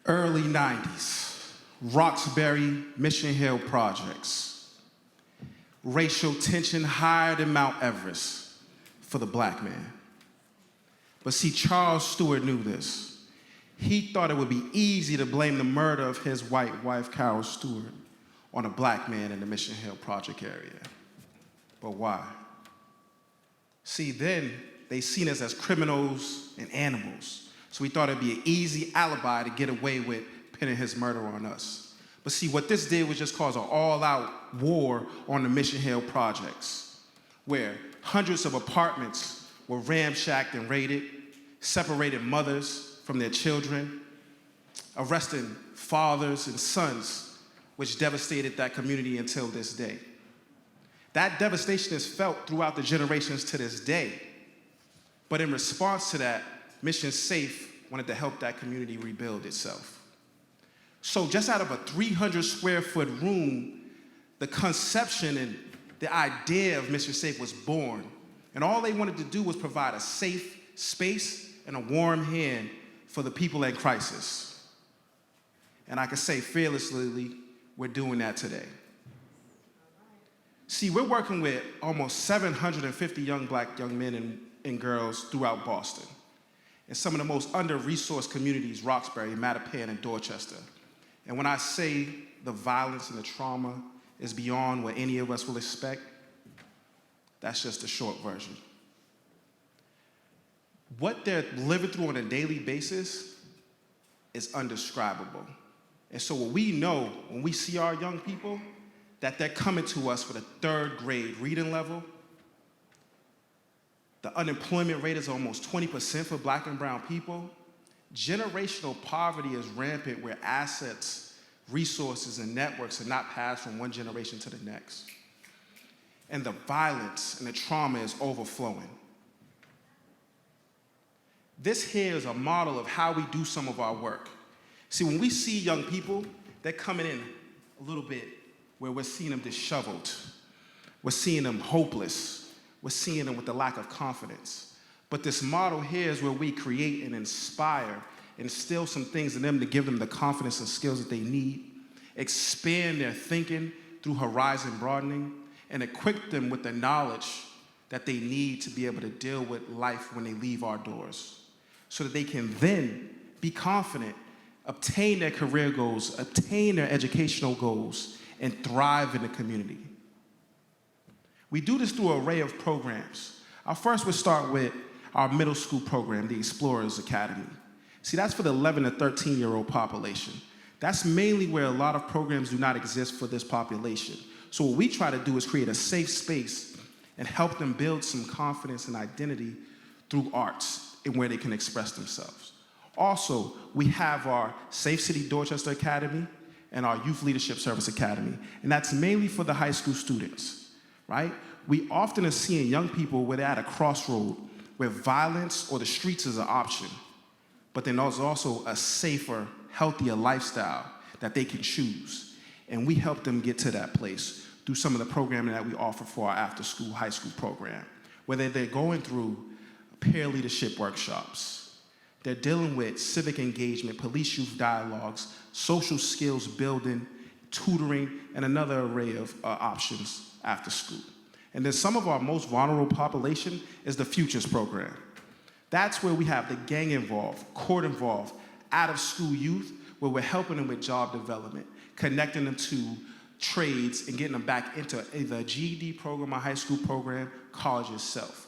Early 90s, Roxbury, Mission Hill projects. Racial tension higher than Mount Everest for the black man. But see, Charles Stewart knew this. He thought it would be easy to blame the murder of his white wife, Carol Stewart, on a black man in the Mission Hill project area. But why? See, then they seen us as criminals and animals. So we thought it'd be an easy alibi to get away with pinning his murder on us. But see, what this did was just cause an all-out war on the Mission Hill projects, where hundreds of apartments were ramshacked and raided, separated mothers from their children, arresting fathers and sons, which devastated that community until this day. That devastation is felt throughout the generations to this day. But in response to that, MissionSAFE wanted to help that community rebuild itself. So just out of a 300 square foot room, the conception and the idea of MissionSAFE was born. And all they wanted to do was provide a safe space and a warm hand for the people in crisis. And I can say fearlessly, we're doing that today. See, we're working with almost 750 young men and girls throughout Boston, in some of the most under-resourced communities, Roxbury, Mattapan, and Dorchester. And when I say the violence and the trauma is beyond what any of us will expect, that's just a short version. What they're living through on a daily basis is undescribable. And so what we know when we see our young people, that they're coming to us with a third grade reading level. The unemployment rate is almost 20% for black and brown people. Generational poverty is rampant where assets, resources, and networks are not passed from one generation to the next. And the violence and the trauma is overflowing. This here is a model of how we do some of our work. See, when we see young people, they're coming in a little bit where we're seeing them disheveled. We're seeing them hopeless. We're seeing them with the lack of confidence. But this model here is where we create and inspire, instill some things in them to give them the confidence and skills that they need, expand their thinking through horizon broadening, and equip them with the knowledge that they need to be able to deal with life when they leave our doors, so that they can then be confident, obtain their career goals, attain their educational goals, and thrive in the community. We do this through an array of programs. Our first would start with our middle school program, the Explorers Academy. See, that's for the 11 to 13-year-old population. That's mainly where a lot of programs do not exist for this population. So what we try to do is create a safe space and help them build some confidence and identity through arts and where they can express themselves. Also, we have our Safe City Dorchester Academy and our Youth Leadership Service Academy, and that's mainly for the high school students, right? We often are seeing young people where they're at a crossroad where violence or the streets is an option, but then there's also a safer, healthier lifestyle that they can choose. And we help them get to that place through some of the programming that we offer for our after-school high school program, whether they're going through peer leadership workshops, they're dealing with civic engagement, police youth dialogues, social skills building, tutoring, and another array of options after school. And then some of our most vulnerable population is the Futures program. That's where we have the gang involved, court involved, out-of-school youth, where we're helping them with job development, connecting them to trades, and getting them back into either a GED program, a high school program, college itself.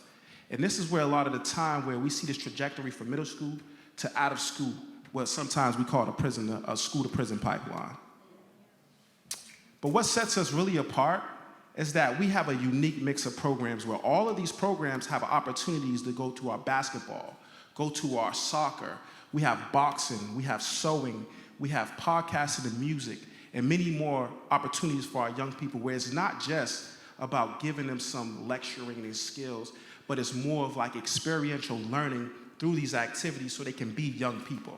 And this is where a lot of the time where we see this trajectory from middle school to out of school, what sometimes we call a school-to-prison pipeline. But what sets us really apart is that we have a unique mix of programs where all of these programs have opportunities to go to our basketball, go to our soccer, we have boxing, we have sewing, we have podcasting and music, and many more opportunities for our young people where it's not just about giving them some lecturing and skills, but it's more of like experiential learning through these activities so they can be young people.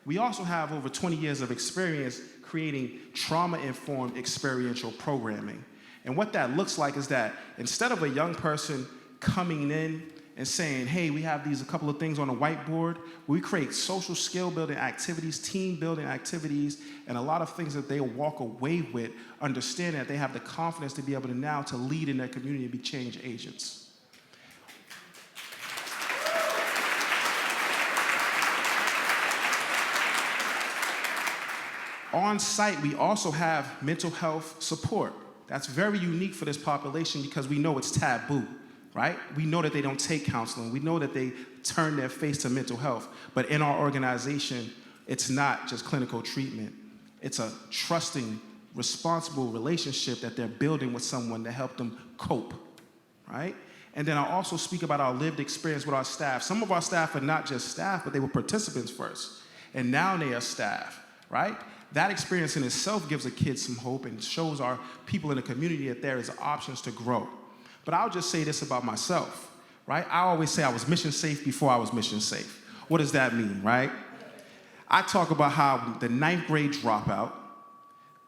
We also have over 20 years of experience creating trauma-informed experiential programming. And what that looks like is that instead of a young person coming in and saying, hey, we have a couple of things on a whiteboard. We create social skill building activities, team building activities, and a lot of things that they'll walk away with, understanding that they have the confidence to be able to now to lead in their community and be change agents. On site, we also have mental health support. That's very unique for this population because we know it's taboo, right? We know that they don't take counseling. We know that they turn their face to mental health. But in our organization, it's not just clinical treatment. It's a trusting, responsible relationship that they're building with someone to help them cope, right? And then I'll also speak about our lived experience with our staff. Some of our staff are not just staff, but they were participants first. And now they are staff, right? That experience in itself gives a kid some hope and shows our people in the community that there is options to grow. But I'll just say this about myself, right? I always say I was mission safe before I was mission safe. What does that mean, right? I talk about how the 9th grade dropout,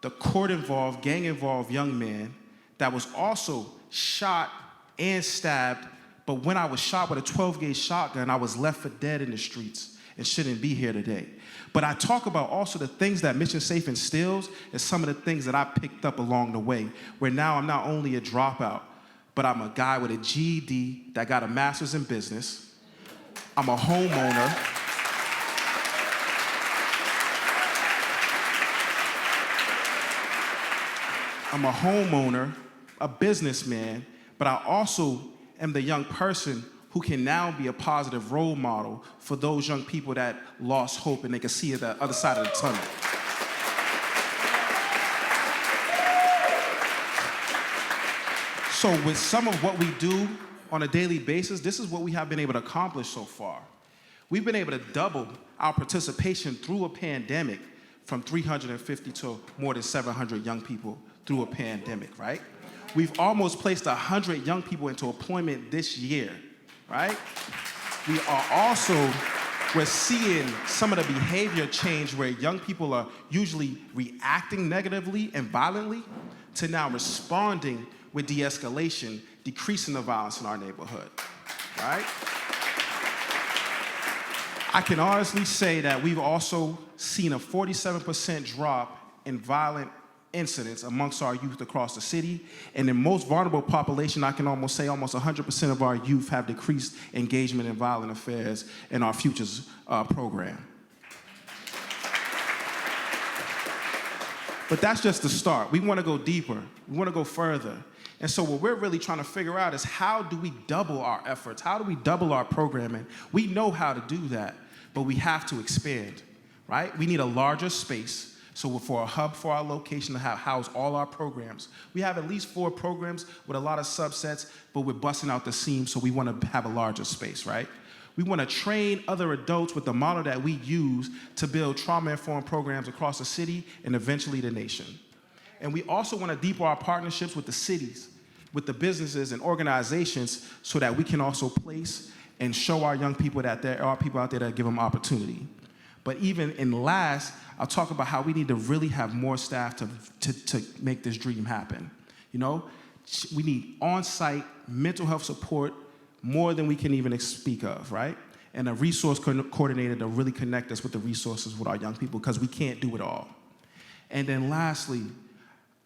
the court-involved, gang-involved young man that was also shot and stabbed, but when I was shot with a 12-gauge shotgun, I was left for dead in the streets and shouldn't be here today. But I talk about also the things that MissionSAFE instills and some of the things that I picked up along the way, where now I'm not only a dropout, but I'm a guy with a GED that got a master's in business. I'm a homeowner. I'm a homeowner, a businessman, but I also am the young person who can now be a positive role model for those young people that lost hope and they can see the other side of the tunnel. So with some of what we do on a daily basis, this is what we have been able to accomplish so far. We've been able to double our participation through a pandemic from 350 to more than 700 young people through a pandemic, right? We've almost placed 100 young people into employment this year, right? We're seeing some of the behavior change where young people are usually reacting negatively and violently to now responding with de-escalation, decreasing the violence in our neighborhood, right? I can honestly say that we've also seen a 47% drop in violent incidents amongst our youth across the city. And in most vulnerable population, I can almost say almost 100% of our youth have decreased engagement in violent affairs in our Futures program. But that's just the start. We want to go deeper. We want to go further. And so what we're really trying to figure out is how do we double our efforts? How do we double our programming? We know how to do that, but we have to expand, right? We need a larger space. So for a hub for our location to house all our programs. We have at least 4 programs with a lot of subsets, but we're busting out the seams, so we want to have a larger space, right? We want to train other adults with the model that we use to build trauma-informed programs across the city and eventually the nation. And we also want to deepen our partnerships with the cities, with the businesses and organizations so that we can also place and show our young people that there are people out there that give them opportunity. But even in last, I'll talk about how we need to really have more staff to make this dream happen. You know, we need on-site mental health support more than we can even speak of, right? And a resource coordinator to really connect us with the resources with our young people because we can't do it all. And then lastly,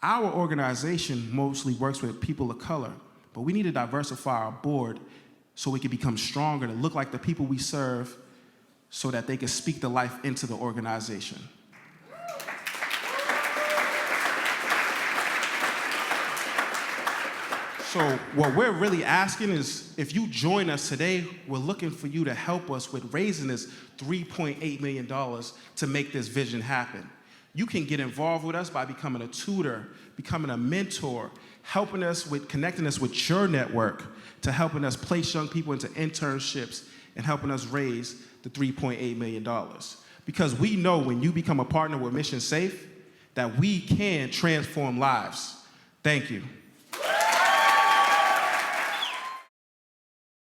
our organization mostly works with people of color, but we need to diversify our board so we can become stronger, to look like the people we serve so that they can speak the life into the organization. So what we're really asking is, if you join us today, we're looking for you to help us with raising this $3.8 million to make this vision happen. You can get involved with us by becoming a tutor, becoming a mentor, helping us with connecting us with your network, to helping us place young people into internships and helping us raise the $3.8 million. Because we know when you become a partner with MissionSAFE that we can transform lives. Thank you.